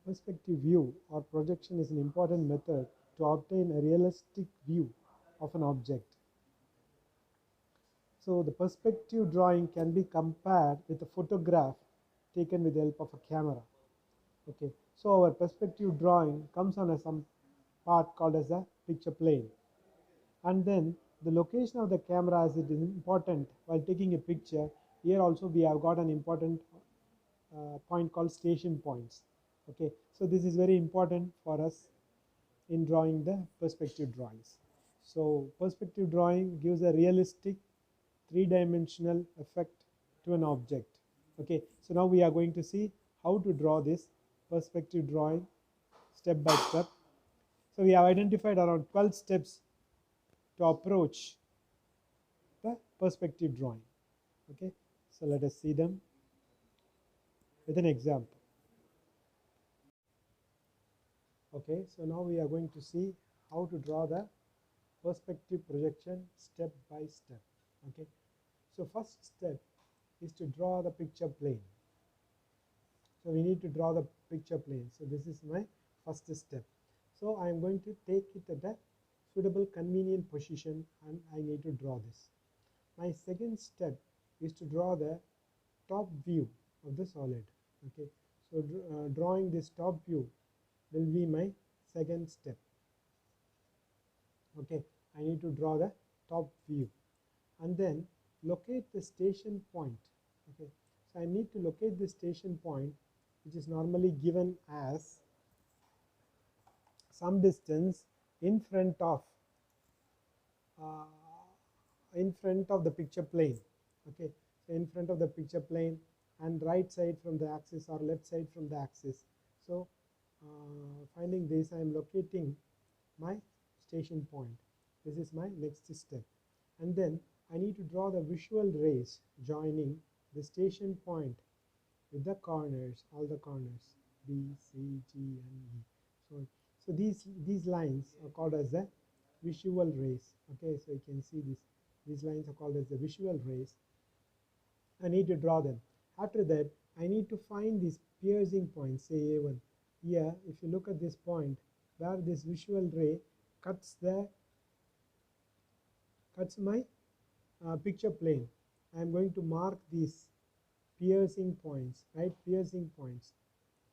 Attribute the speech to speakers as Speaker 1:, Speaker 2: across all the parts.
Speaker 1: Perspective view or projection is an important method to obtain a realistic view of an object. So the perspective drawing can be compared with a photograph taken with the help of a camera. Okay, so our perspective drawing comes on a some part called as a picture plane, and then the location of the camera as it is important while taking a picture. Here also we have got an important point called station points. Okay, so this is very important for us in drawing the perspective drawings. So perspective drawing gives a realistic three-dimensional effect to an object. Okay, so now we are going to see how to draw this perspective drawing step by step. So we have identified around 12 steps to approach the perspective drawing. Okay, so let us see them with an example. Okay, so now we are going to see how to draw the perspective projection step by step. Okay, so first step is to draw the picture plane. So we need to draw the picture plane. So this is my first step. So I am going to take it at a suitable convenient position, and I need to draw this. My second step is to draw the top view of the solid. Okay, so drawing this top view will be my second step. Okay, I need to draw the top view and then locate the station point. Okay, so I need to locate the station point, which is normally given as some distance in front of uh, the picture plane. Okay, so in front of the picture plane and right side from the axis or left side from the axis. So finding this, I am locating my station point. This is my next step, and then I need to draw the visual rays joining the station point with the corners, all the corners B, C, G, and E. So these lines are called as the visual rays. Okay, so you can see these lines are called as the visual rays. I need to draw them. After that, I need to find these piercing points, say A1. Here, if you look at this point where this visual ray cuts my picture plane, I am going to mark these piercing points, right? Piercing points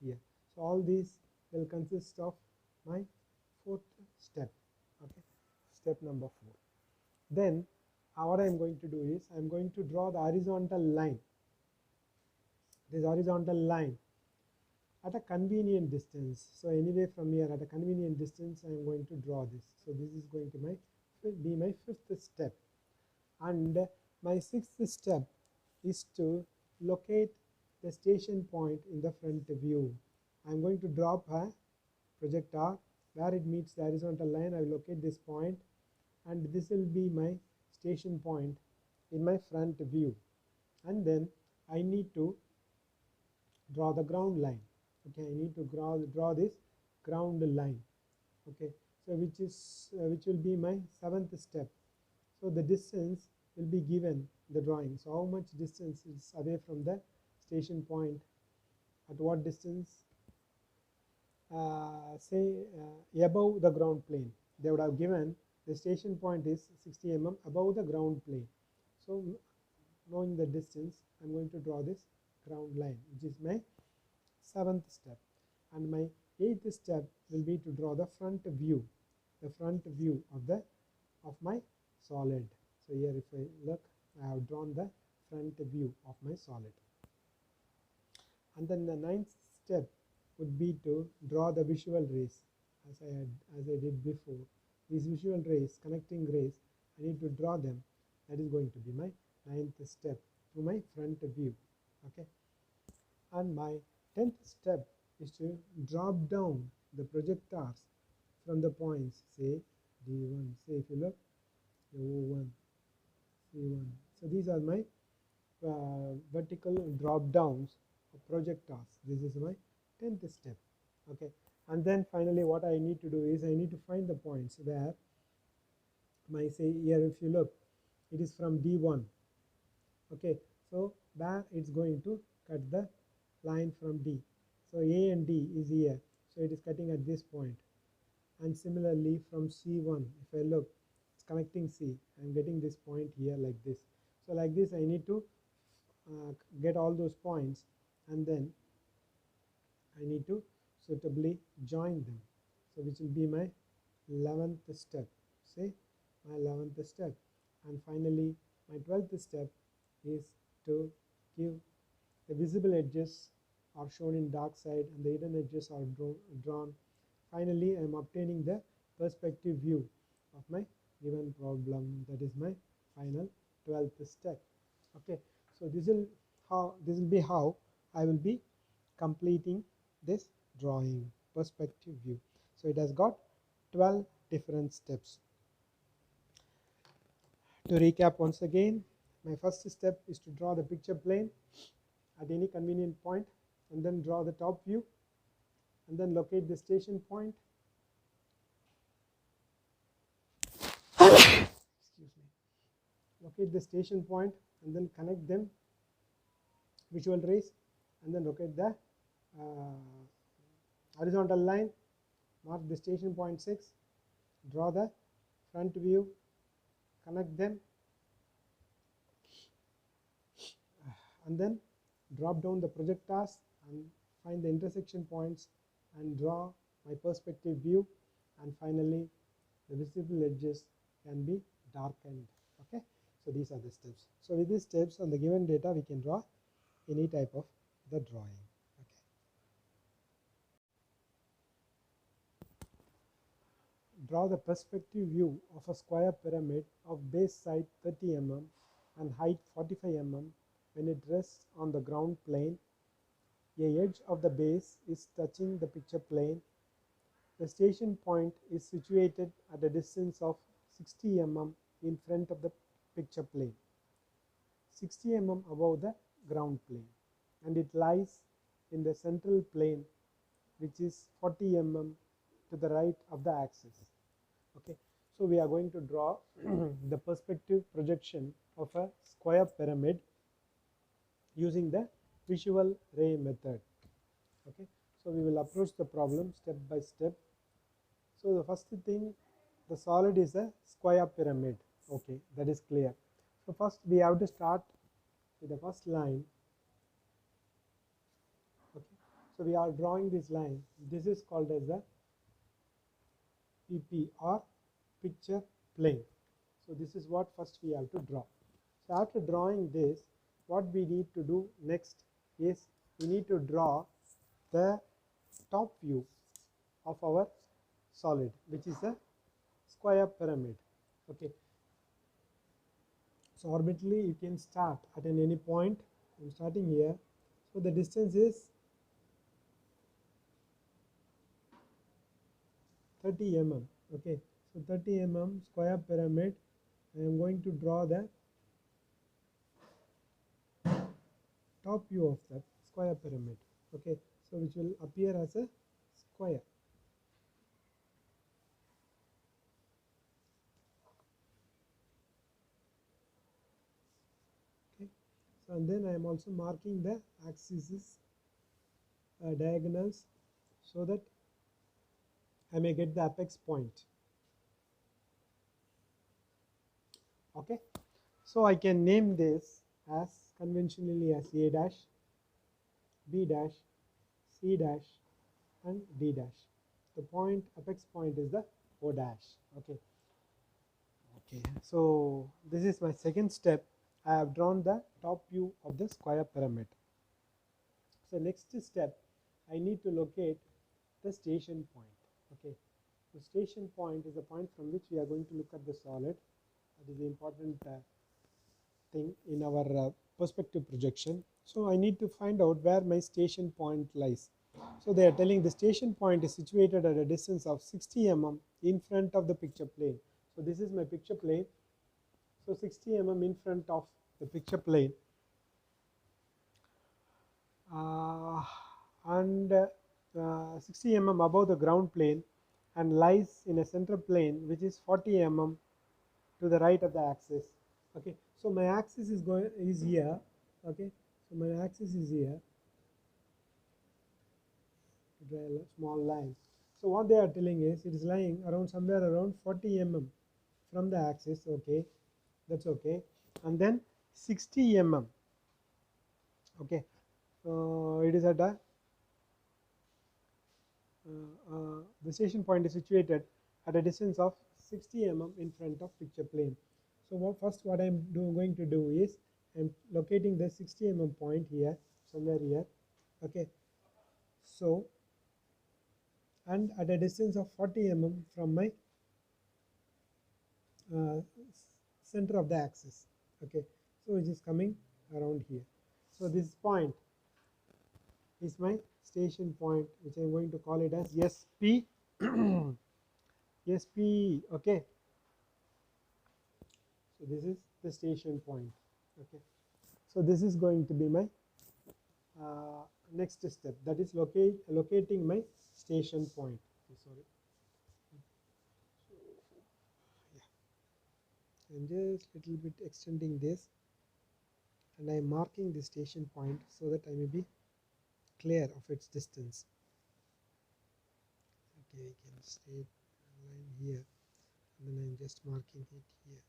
Speaker 1: here. So all these will consist of my fourth step. Okay, step number 4. Then what I am going to do is I am going to draw the horizontal line. This horizontal line at a convenient distance. So anyway, from here at a convenient distance, I am going to draw this. So this is going to be my fifth step, and my sixth step is to locate the station point in the front view. I am going to drop a projector where it meets the horizontal line. I will locate this point, and this will be my station point in my front view. And then I need to draw the ground line. Okay, I need to draw this ground line. Okay, so which will be my seventh step. So the distance will be given in the drawing. So how much distance is away from the station point, at what distance, say above the ground plane. They would have given the station point is 60 mm above the ground plane. So knowing the distance, I'm going to draw this ground line, which is my seventh step. And my eighth step will be to draw the front view of my solid. So here if I look, I have drawn the front view of my solid. And then the ninth step would be to draw the visual rays, as I did before. These visual rays, connecting rays, I need to draw them. That is going to be my ninth step to my front view. Okay, and my 10th step is to drop down the projectors from the points, say D1. Say if you look, O1, C1. So these are my vertical drop downs of projectors. This is my 10th step. Okay, and then finally what I need to do is I need to find the points where my, say here if you look, it is from D1. Okay, so where it's going to cut the line from D. So A and D is here, so it is cutting at this point. And similarly from C1, if I look, it's connecting C. I'm getting this point here like this. So like this I need to get all those points, and then I need to suitably join them. So which will be my 11th step, say my 11th step. And finally my 12th step is to give the visible edges are shown in dark side and the hidden edges are drawn. Finally I am obtaining the perspective view of my given problem. That is my final 12th step. Okay, so this will be how I will be completing this drawing perspective view. So it has got 12 different steps. To recap once again, my first step is to draw the picture plane at any convenient point, and then draw the top view, and then locate the station point. Excuse me. Locate the station point and then connect them, visual rays, and then locate the horizontal line, mark the station point 6, draw the front view, connect them, and then drop down the projectors and find the intersection points and draw my perspective view, and finally the visible edges can be darkened. Okay, so these are the steps. So with these steps on the given data we can draw any type of the drawing. Okay, draw the perspective view of a square pyramid of base side 30 mm and height 45 mm when it rests on the ground plane. A edge of the base is touching the picture plane. The station point is situated at a distance of 60 mm in front of the picture plane, 60 mm above the ground plane, and it lies in the central plane, which is 40 mm to the right of the axis. Okay, so we are going to draw the perspective projection of a square pyramid using the visual ray method. Okay, so we will approach the problem step by step. So the first thing, the solid is a square pyramid. Okay, that is clear. So first we have to start with the first line. Okay, so we are drawing this line. This is called as a PP or picture plane. So this is what first we have to draw. So after drawing this, what we need to do next is we need to draw the top view of our solid, which is a square pyramid. Okay, so orbitally you can start at any point. I'm starting here, so the distance is 30 mm. Okay, so 30 mm square pyramid. I am going to draw the top view of that square pyramid. Okay, so which will appear as a square. Okay, so and then I am also marking the axes diagonals so that I may get the apex point. Okay, so I can name this as conventionally as A dash, B dash, C dash, and D dash. The point, apex point is the O dash. Okay, okay, so this is my second step. I have drawn the top view of the square pyramid. So next step, I need to locate the station point. Okay, the station point is the point from which we are going to look at the solid. That is the important thing in our perspective projection. So I need to find out where my station point lies. So they are telling the station point is situated at a distance of 60 mm in front of the picture plane. So this is my picture plane. So 60 mm in front of the picture plane, and 60 mm above the ground plane, and lies in a central plane which is 40 mm to the right of the axis. Okay, so my axis is here. Okay, so my axis is here, small line. So what they are telling is it is lying around somewhere around 40 mm from the axis. Okay, that's okay. And then 60 mm. Okay, it is at a the station point is situated at a distance of 60 mm in front of picture plane. So what I'm going to do is I'm locating the 60 mm point here, somewhere here. Okay, so and at a distance of 40 mm from my uh, center of the axis. Okay, so it is coming around here. So this point is my station point, which I'm going to call it as SP. SP. Okay, so this is the station point. Okay, so this is going to be my next step, that is locating my station point. Okay, sorry, yeah, I'm just little bit extending this, and I'm marking the station point so that I may be clear of its distance. Okay, I can straight line here, and then I'm just marking it here.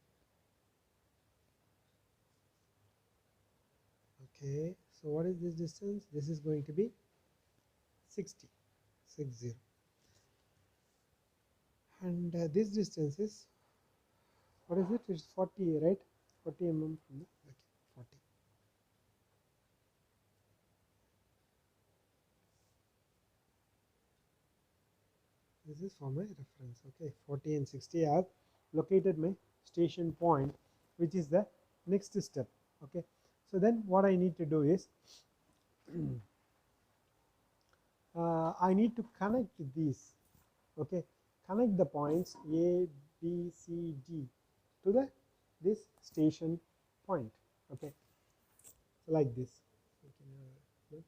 Speaker 1: Okay, so what is this distance? This is going to be 60, and this distance is, what is it? It's 40, right? 40 mm from the, okay, 40. This is for my reference. Okay, 40 and 60. I have located my station point, which is the next step. Okay, so then what I need to do is I need to connect these. Okay, connect the points A, B, C, D to the this station point. Okay, so like this. Okay,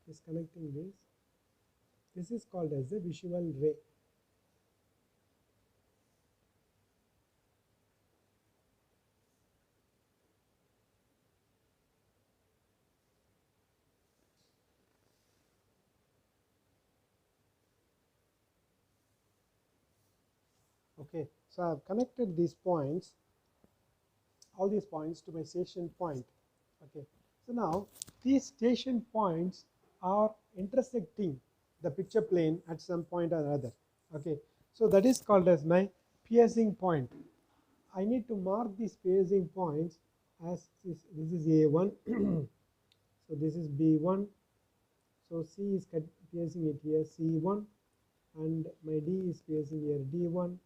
Speaker 1: disconnecting this. This is called as the visual ray. Okay, so I have connected these points, all these points, to my station point. Okay, so now these station points are intersecting the picture plane at some point or other. Okay, so that is called as my piercing point. I need to mark these piercing points as this is A1, so this is B1, so C is piercing it here, C1, and my D is piercing here, D1,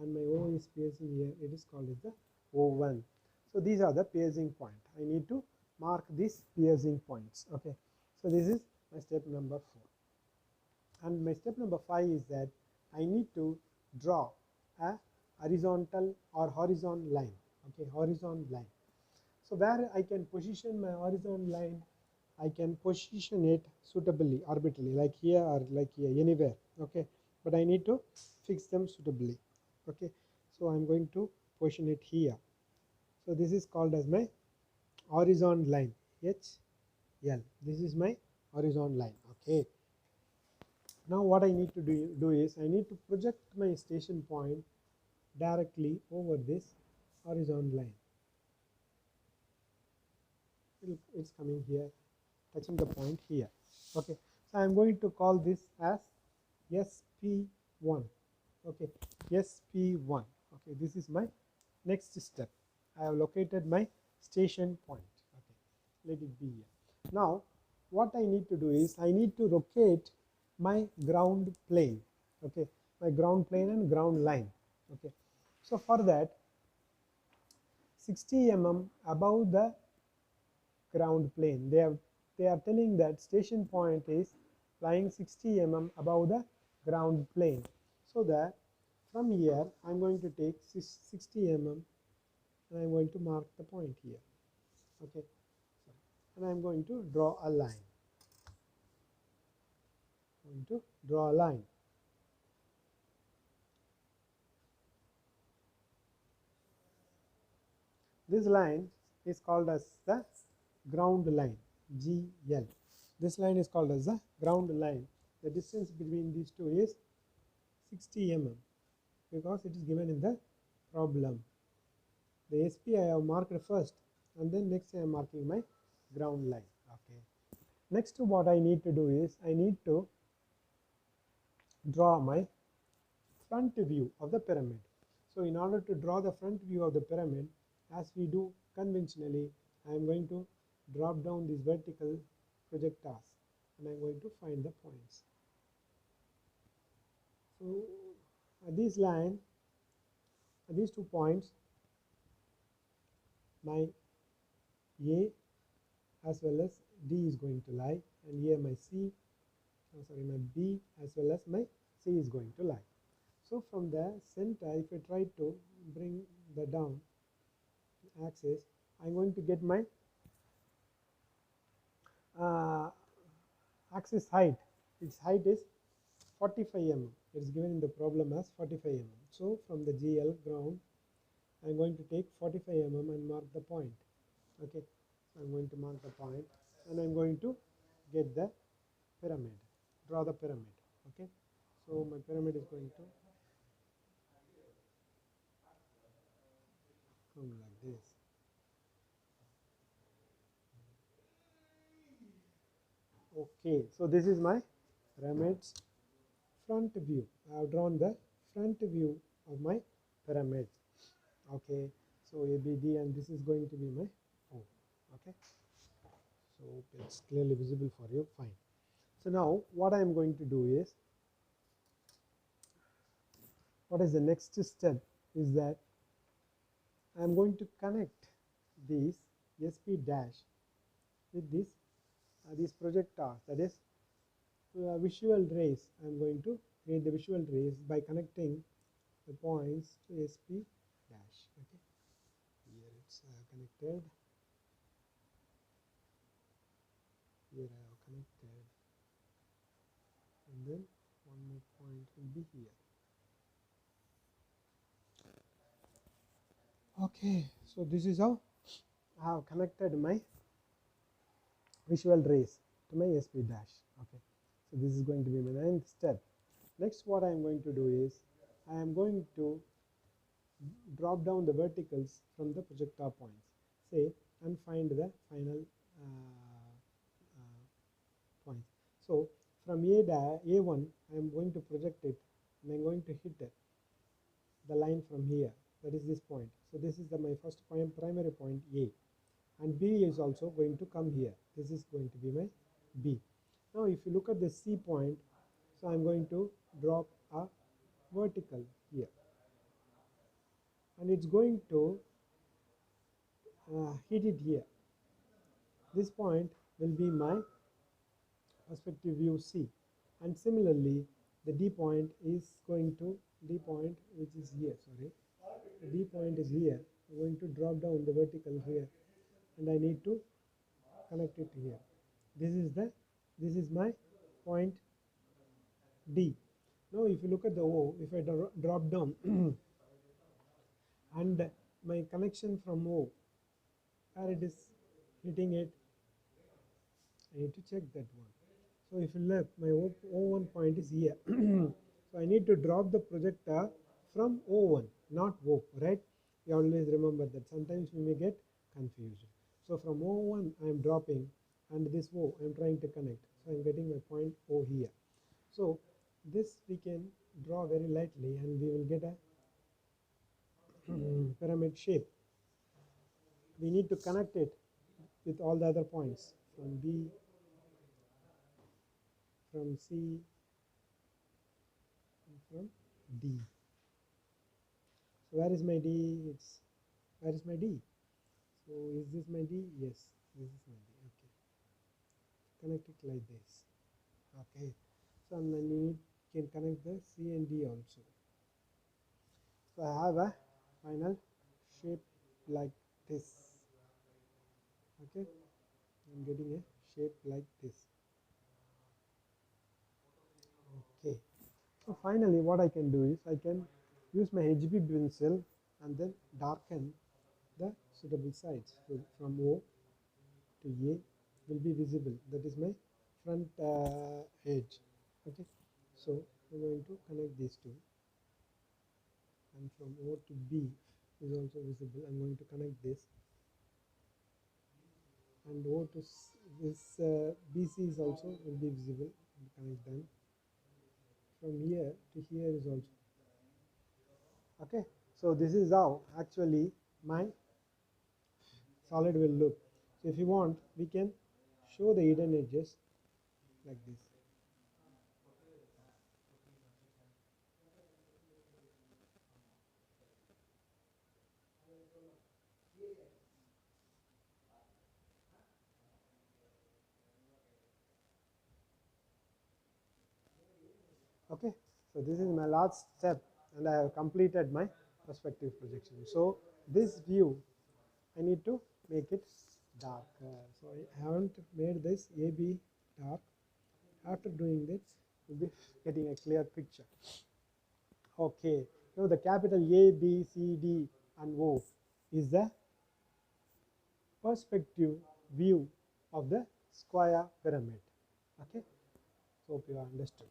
Speaker 1: and my O is piercing here, it is called as the O1. So these are the piercing point. I need to mark these piercing points. Okay, so this is my step number 4, and my step number 5 is that I need to draw a horizontal or horizon line. Okay, horizon line. So where I can position my horizon line, I can position it suitably, arbitrarily, like here or like here, anywhere. Okay, but I need to fix them suitably. Okay, so I'm going to position it here. So this is called as my horizon line, HL. This is my horizon line. Okay, now what I need to do is I need to project my station point directly over this horizon line. It's coming here, touching the point here. Okay, so I'm going to call this as SP1. Okay, SP1. Okay, this is my next step. I have located my station point. Okay, let it be here. Now what I need to do is I need to locate my ground plane. Okay, my ground plane and ground line. Okay, so for that, 60 mm above the ground plane, they are telling that station point is lying 60 mm above the ground plane. So that from here I'm going to take 60 mm and I'm going to mark the point here. Okay, and I'm going to draw a line. I'm going to draw a line. This line is called as the ground line, GL. This line is called as the ground line. the distance between these two is 60 mm because it is given in the problem. The SP I have marked first, and then next I am marking my ground line. Okay. Next what I need to do is I need to draw my front view of the pyramid. So in order to draw the front view of the pyramid, as we do conventionally, I am going to drop down these vertical projectors and I am going to find the points. So at this line, at these 2 points, my A as well as D is going to lie, and here my my B as well as my C is going to lie. So from the center, if I try to bring the down axis, I'm going to get my uh, axis height. Its height is 45 mm. It is given in the problem as 45 mm. So from the GL ground, I'm going to take 45 mm and mark the point. Okay, so I'm going to mark the point and I'm going to get the pyramid, draw the pyramid. Okay, so my pyramid is going to come like this. Okay, so this is my pyramid's front view. I have drawn the front view of my pyramid. Okay, so ABD, and this is going to be my O. Okay, so it's clearly visible for you. Fine. So now what I am going to do is, what is the next step is that I am going to connect these SP dash with these projectors, that is visual rays. I am going to create the visual rays by connecting the points to SP dash. Okay, here it's connected, here I have connected, and then one more point will be here. Okay, so this is how I have connected my visual rays to my SP dash. Okay, so this is going to be my 9th step. Next what I am going to do is I am going to drop down the verticals from the projector points, say, and find the final points. So from A1 I am going to project it and I am going to hit the line from here, that is this point. So this is my first point, primary point A, and B is also going to come here. This is going to be my B. Now if you look at the C point, so I'm going to drop a vertical here, and it's going to hit it here. This point will be my perspective view C, and similarly the D point is going to, D point which is here, sorry, the D point is here. I'm going to drop down the vertical here and I need to connect it here. This is my point D. Now if you look at the O, if I drop down and my connection from O, where it is hitting it, I need to check that one. So if you look, my O1 point is here. So I need to drop the projector from O1, not O, right? You always remember that. Sometimes we may get confused. So from O1 I am dropping, and this O I am trying to connect. So I am getting my point O here. So this we can draw very lightly and we will get a pyramid shape. We need to connect it with all the other points from B, from C, and from D. So where is my D? Where is my D? So is this my D? Yes, this is my D. Okay, connect it like this. Okay, so and then you can connect the C and D also. So I have a final shape like this. Okay, I'm getting a shape like this. Okay, so finally what I can do is I can use my HB pencil and then darken the suitable sides. So from O to A will be visible. That is my front edge. Okay, so we're going to connect these two, and from O to B is also visible. I'm going to connect this, and O to this BC is also will be visible. Connect them. From here to here is also okay. So this is how actually my solid will look. So if you want, we can show the hidden edges like this. Okay, so this is my last step, and I have completed my perspective projection. So this view, I need to make it darker. So I haven't made this AB dark. After doing this, we'll be getting a clear picture. Okay, now the capital A, B, C, D, and O is the perspective view of the square pyramid. Okay, so hope you understood.